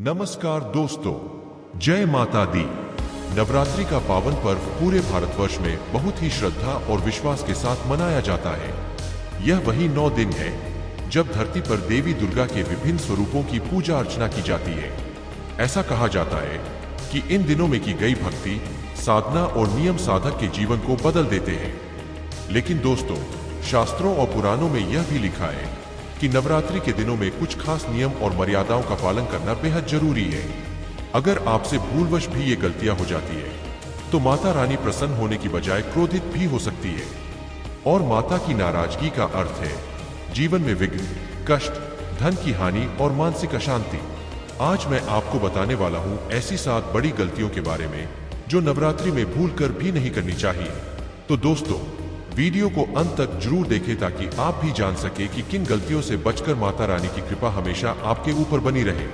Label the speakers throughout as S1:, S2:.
S1: नमस्कार दोस्तों, जय माता दी। नवरात्रि का पावन पर्व पूरे भारतवर्ष में बहुत ही श्रद्धा और विश्वास के साथ मनाया जाता है। यह वही 9 दिन है जब धरती पर देवी दुर्गा के विभिन्न स्वरूपों की पूजा अर्चना की जाती है। ऐसा कहा जाता है कि इन दिनों में की गई भक्ति, साधना और नियम साधक के जीवन को बदल देते हैं। लेकिन दोस्तों, शास्त्रों और पुराणों में यह भी लिखा है कि नवरात्रि के दिनों में कुछ खास नियम और मर्यादाओं का पालन करना बेहद जरूरी है। अगर आपसे भूलवश भी ये गलतियां हो जाती है तो माता रानी प्रसन्न होने की बजाय क्रोधित भी हो सकती है। और माता की नाराजगी का अर्थ है जीवन में विघ्न, कष्ट, धन की हानि और मानसिक अशांति। आज मैं आपको बताने वाला हूं ऐसी 7 बड़ी गलतियों के बारे में जो नवरात्रि में भूलकर भी नहीं करनी चाहिए। तो दोस्तों, वीडियो को अंत तक जरूर देखें ताकि आप भी जान सके कि किन गलतियों से बचकर माता रानी की कृपा हमेशा आपके ऊपर बनी रहे।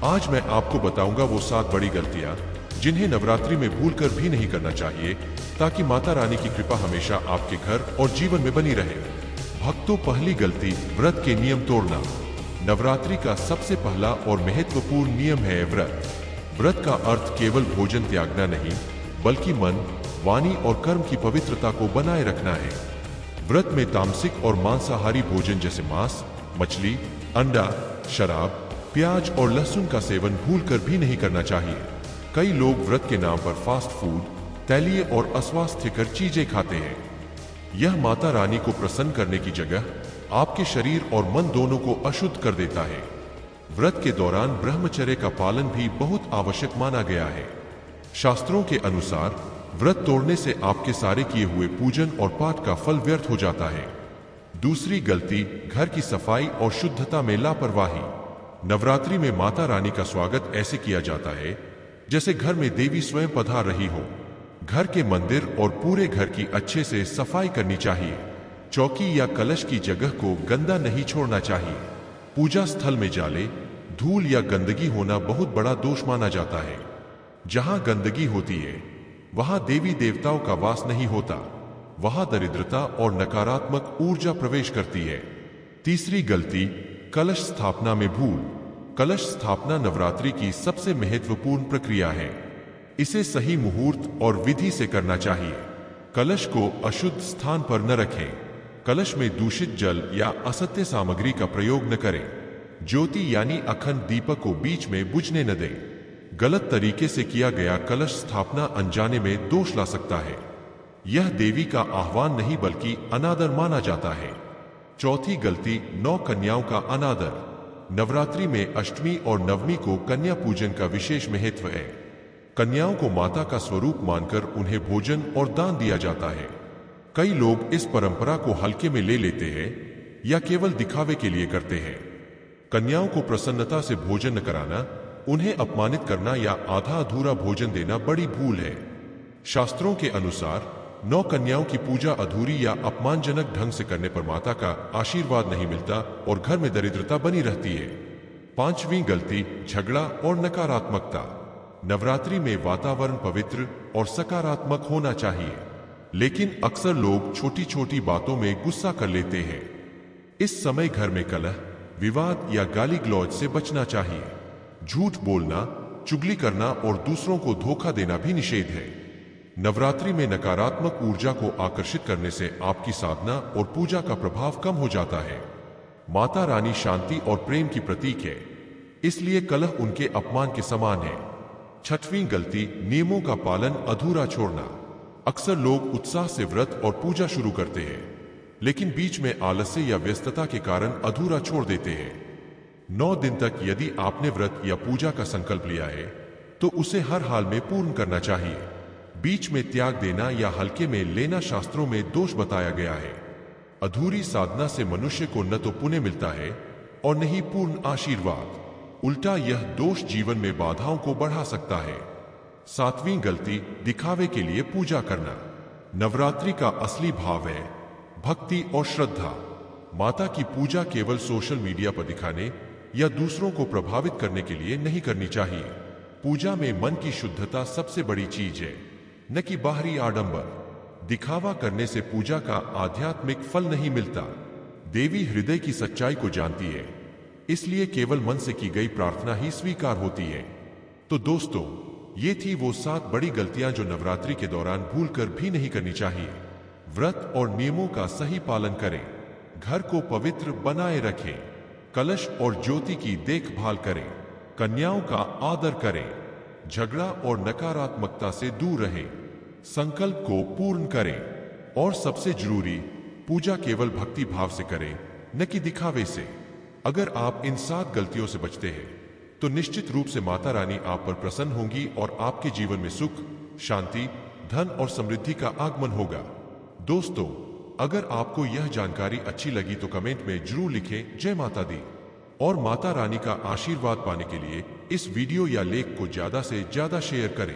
S1: आज मैं आपको बताऊंगा वो 7 बड़ी गलतियां जिन्हें नवरात्रि में भूलकर भी नहीं करना चाहिए ताकि माता रानी की कृपा हमेशा आपके घर और जीवन में बनी रहे। भक्तों, पहली गलती, व्रत के नियम तोड़ना। नवरात्रि का सबसे पहला और महत्वपूर्ण नियम है व्रत। व्रत का अर्थ केवल भोजन त्यागना नहीं, बल्कि मन, वाणी और कर्म की पवित्रता को बनाए रखना है। व्रत में तामसिक और मांसाहारी भोजन जैसे मांस, मछली, अंडा, शराब, प्याज और लहसुन का सेवन भूलकर भी नहीं करना चाहिए। कई लोग व्रत के नाम पर फास्ट फूड, तैलीय और अस्वास्थ्यकर चीजें खाते हैं। यह माता रानी को प्रसन्न करने की जगह आपके शरीर और मन दोनों को अशुद्ध कर देता है। व्रत के दौरान ब्रह्मचर्य का पालन भी बहुत आवश्यक माना गया है। शास्त्रों के अनुसार व्रत तोड़ने से आपके सारे किए हुए पूजन और पाठ का फल व्यर्थ हो जाता है। दूसरी गलती, घर की सफाई और शुद्धता में लापरवाही। नवरात्रि में माता रानी का स्वागत ऐसे किया जाता है जैसे घर में देवी स्वयं पधार रही हो। घर के मंदिर और पूरे घर की अच्छे से सफाई करनी चाहिए। चौकी या कलश की जगह को गंदा नहीं छोड़ना चाहिए। पूजा स्थल में जाले, धूल या गंदगी होना बहुत बड़ा दोष माना जाता है। जहां गंदगी होती है वहां देवी देवताओं का वास नहीं होता, वहां दरिद्रता और नकारात्मक ऊर्जा प्रवेश करती है। तीसरी गलती, कलश स्थापना में भूल। कलश स्थापना नवरात्रि की सबसे महत्वपूर्ण प्रक्रिया है। इसे सही मुहूर्त और विधि से करना चाहिए। कलश को अशुद्ध स्थान पर न रखें। कलश में दूषित जल या असत्य सामग्री का प्रयोग न करें। ज्योति यानी अखंड दीपक को बीच में बुझने न दें। गलत तरीके से किया गया कलश स्थापना अनजाने में दोष ला सकता है। यह देवी का आह्वान नहीं बल्कि अनादर माना जाता है। चौथी गलती, 9 कन्याओं का अनादर। नवरात्रि में अष्टमी और नवमी को कन्या पूजन का विशेष महत्व है। कन्याओं को माता का स्वरूप मानकर उन्हें भोजन और दान दिया जाता है। कई लोग इस परंपरा को हल्के में ले लेते हैं या केवल दिखावे के लिए करते हैं। कन्याओं को प्रसन्नता से भोजन न कराना, उन्हें अपमानित करना या आधा अधूरा भोजन देना बड़ी भूल है। शास्त्रों के अनुसार 9 कन्याओं की पूजा अधूरी या अपमानजनक ढंग से करने पर माता का आशीर्वाद नहीं मिलता और घर में दरिद्रता बनी रहती है। पांचवी गलती, झगड़ा और नकारात्मकता। नवरात्रि में वातावरण पवित्र और सकारात्मक होना चाहिए, लेकिन अक्सर लोग छोटी छोटी बातों में गुस्सा कर लेते हैं। इस समय घर में कलह, विवाद या गाली गलौज से बचना चाहिए। झूठ बोलना, चुगली करना और दूसरों को धोखा देना भी निषेध है। नवरात्रि में नकारात्मक ऊर्जा को आकर्षित करने से आपकी साधना और पूजा का प्रभाव कम हो जाता है। माता रानी शांति और प्रेम की प्रतीक है, इसलिए कलह उनके अपमान के समान है। छठवीं गलती, नियमों का पालन अधूरा छोड़ना। अक्सर लोग उत्साह से व्रत और पूजा शुरू करते हैं, लेकिन बीच में आलस्य या व्यस्तता के कारण अधूरा छोड़ देते हैं। 9 दिन तक यदि आपने व्रत या पूजा का संकल्प लिया है तो उसे हर हाल में पूर्ण करना चाहिए। बीच में त्याग देना या हल्के में लेना शास्त्रों में दोष बताया गया है। अधूरी साधना से मनुष्य को न तो पुण्य मिलता है और न ही पूर्ण आशीर्वाद। उल्टा यह दोष जीवन में बाधाओं को बढ़ा सकता है। सातवीं गलती, दिखावे के लिए पूजा करना। नवरात्रि का असली भाव है भक्ति और श्रद्धा। माता की पूजा केवल सोशल मीडिया पर दिखाने या दूसरों को प्रभावित करने के लिए नहीं करनी चाहिए। पूजा में मन की शुद्धता सबसे बड़ी चीज है, न कि बाहरी आडंबर। दिखावा करने से पूजा का आध्यात्मिक फल नहीं मिलता। देवी हृदय की सच्चाई को जानती है, इसलिए केवल मन से की गई प्रार्थना ही स्वीकार होती है। तो दोस्तों, ये थी वो 7 बड़ी गलतियां जो नवरात्रि के दौरान भूलकर भी नहीं करनी चाहिए। व्रत और नियमों का सही पालन करें, घर को पवित्र बनाए रखें, कलश और ज्योति की देखभाल करें, कन्याओं का आदर करें, झगड़ा और नकारात्मकता से दूर रहें, संकल्प को पूर्ण करें और सबसे जरूरी, पूजा केवल भक्ति भाव से करें, न कि दिखावे से। अगर आप इन 7 गलतियों से बचते हैं तो निश्चित रूप से माता रानी आप पर प्रसन्न होंगी और आपके जीवन में सुख, शांति, धन और समृद्धि का आगमन होगा। दोस्तों, अगर आपको यह जानकारी अच्छी लगी तो कमेंट में जरूर लिखें जय माता दी। और माता रानी का आशीर्वाद पाने के लिए इस वीडियो या लेख को ज्यादा से ज्यादा शेयर करें।